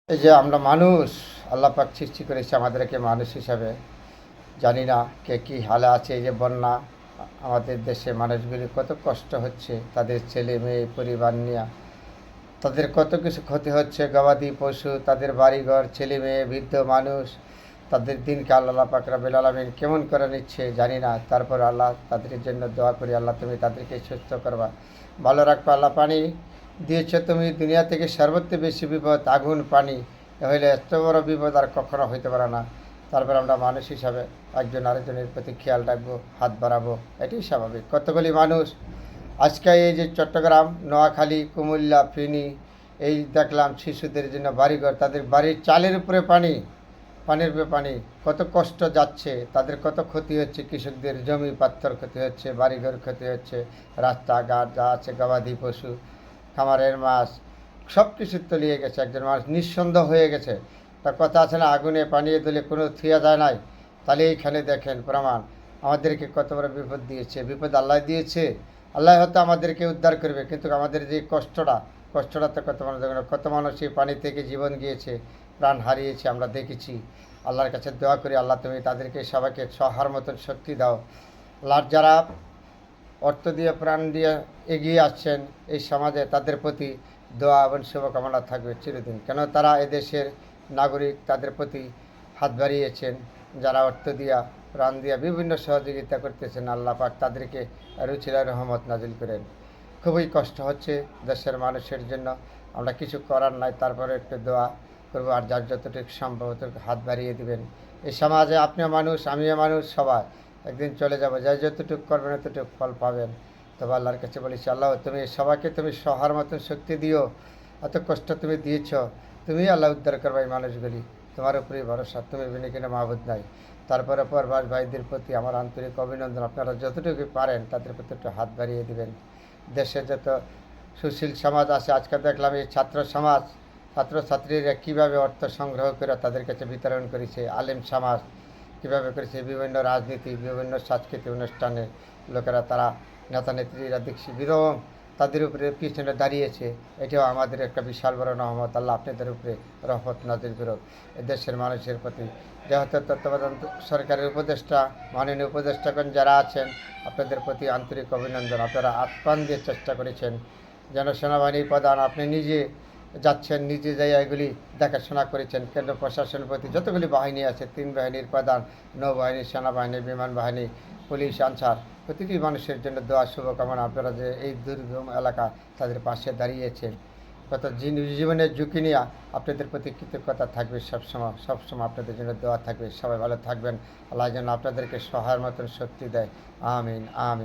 এই যে আমরা মানুষ, আল্লাহ পাক সৃষ্টি করেছে আমাদেরকে মানুষ হিসাবে। জানি না কে কী হালে আছে। এই যে বন্যা, আমাদের দেশে মানুষগুলি কত কষ্ট হচ্ছে, তাদের ছেলে মেয়ে পরিবার নিয়ে তাদের কত কিছু ক্ষতি হচ্ছে, গবাদি পশু, তাদের বাড়িঘর, ছেলে মেয়ে, বৃদ্ধ মানুষ, তাদের দিনকাল আল্লাহ পাক রব্বুল আলামিন কেমন করে নিচ্ছে জানি না। তারপর আল্লাহ তাদের জন্য দোয়া করি, আল্লাহ তুমি তাদেরকে সুস্থ করবা, ভালো রাখবা। আল্লাহ পানি দিয়েছো তুমি, দুনিয়া থেকে সর্বত্র বেশি বিপদ আগুন পানি, হইলে এত বড় বিপদ আর কখনো হইতে পারে না। তারপর আমরা মানুষ হিসাবে একজন আরেকজনের প্রতি খেয়াল রাখবো, হাত বাড়াবো, এটাই স্বাভাবিক। কতগুলি মানুষ আজকে এই যে চট্টগ্রাম, নোয়াখালী, কুমিল্লা, ফেনী, এই দেখলাম শিশুদের জন্য বাড়িঘর, তাদের বাড়ির চালের উপরে পানি, পানির উপরে পানি, কত কষ্ট যাচ্ছে, তাদের কত ক্ষতি হচ্ছে, কৃষকদের জমি পাত্তর ক্ষতি হচ্ছে, বাড়িঘর ক্ষতি হচ্ছে, রাস্তাঘাট যা আছে, গবাদি পশু, খামারের মাছ, সব কিছু তলিয়ে গেছে। একজন মানুষ নিঃসন্দেহ হয়ে গেছে। তার কথা আছে না, আগুনে পানিয়ে দিলে কোনো থুয়া যায় নাই। তাহলে এইখানে দেখেন প্রমাণ, আমাদেরকে কত বড় বিপদ দিয়েছে। বিপদ আল্লাহ দিয়েছে, আল্লাহ হয়তো আমাদেরকে উদ্ধার করবে, কিন্তু আমাদের যে কষ্টটা তো কত মানুষ দেখে না। কত মানুষ এই পানি থেকে জীবন গিয়েছে, প্রাণ হারিয়েছে, আমরা দেখেছি। আল্লাহর কাছে দোয়া করি, আল্লাহ তুমি তাদেরকে সবাইকে সহার মতন শক্তি দাও। আল্লাহর যারা অর্থ দিয়ে প্রাণ দিয়ে এগিয়ে আসছেন এই সমাজে, তাদের প্রতি দোয়া এবং শুভকামনা থাকবে চিরদিন। কেন তারা এদেশের নাগরিক, তাদের প্রতি হাত বাড়িয়েছেন, যারা অর্থ দিয়া প্রাণ দিয়া বিভিন্ন সহযোগিতা করতেছেন, আল্লাহ পাক তাদেরকে রুচিলা রহমত নাজিল করেন। খুবই কষ্ট হচ্ছে দেশের মানুষের জন্য, আমরা কিছু করার নাই, তারপরে একটু দোয়া করবো। আর যার যতটুকু সম্ভব হাত বাড়িয়ে দিবেন। এই সমাজে আপনিও মানুষ, আমিও মানুষ, সবাই একদিন চলে যাবো। যাই যতটুকু করবেন ততটুকু ফল পাবেন। তবে আল্লাহর কাছে বলেছি, আল্লাহ তুমি সবাইকে তুমি সহার মতন শক্তি দিও। এত কষ্ট তুমি দিয়েছ, তুমি আল্লাহ উদ্ধার করবে এই মানুষগুলি। তোমার উপরেই ভরসা, তুমি বিনে কিনে মাহবুদ নাই। তারপরে পরবাস ভাইদের প্রতি আমার আন্তরিক অভিনন্দন। আপনারা যতটুকু পারেন তাদের প্রতি একটু হাত বাড়িয়ে দিবেন। দেশে যত সুশীল সমাজ আছে, আজকে দেখলাম এই ছাত্র সমাজ, ছাত্রছাত্রীরা কীভাবে অর্থ সংগ্রহ করে তাদের কাছে বিতরণ করেছে, আলেম সমাজ কীভাবে করেছে, বিভিন্ন রাজনীতি, বিভিন্ন সাংস্কৃতিক অনুষ্ঠানে লোকেরা, তারা নেতা নেত্রীরা দেখছি বিরম তাদের উপরে পিছনে দাঁড়িয়েছে। এটাও আমাদের একটা বিশাল বড় রহমত। আল্লাহ আপনাদের উপরে রহমত নাজিল করুক। দেশের মানুষের প্রতি যেহেতু তত্ত্বাবধান সরকারের উপদেষ্টা, মাননীয় উপদেষ্টাগণ যারা আছেন, আপনাদের প্রতি আন্তরিক অভিনন্দন। আপনারা আপ্রাণ দিয়ে চেষ্টা করেছেন। যেন সেনাবাহিনীর প্রধান আপনি নিজে যাচ্ছেন, নিজে যাই এগুলি দেখাশোনা করেছেন। কেন্দ্র প্রশাসনের প্রতি যতগুলি বাহিনী আছে, 3 বাহিনীর প্রধান, নৌবাহিনী, সেনাবাহিনী, বিমান বাহিনী, পুলিশ, আনসার, প্রতিটি মানুষের জন্য দোয়া শুভকামনা। আপনারা যে এই দুর্গম এলাকা তাদের পাশে দাঁড়িয়েছেন, কত জীবনের ঝুঁকি নিয়ে, আপনাদের প্রতি কৃতজ্ঞতা থাকবে সবসময় আপনাদের জন্য দোয়া থাকবে। সবাই ভালো থাকবেন, আল্লাহ যেন আপনাদেরকে সহায়ের মতন শক্তি দেয়। আমিন আমিন।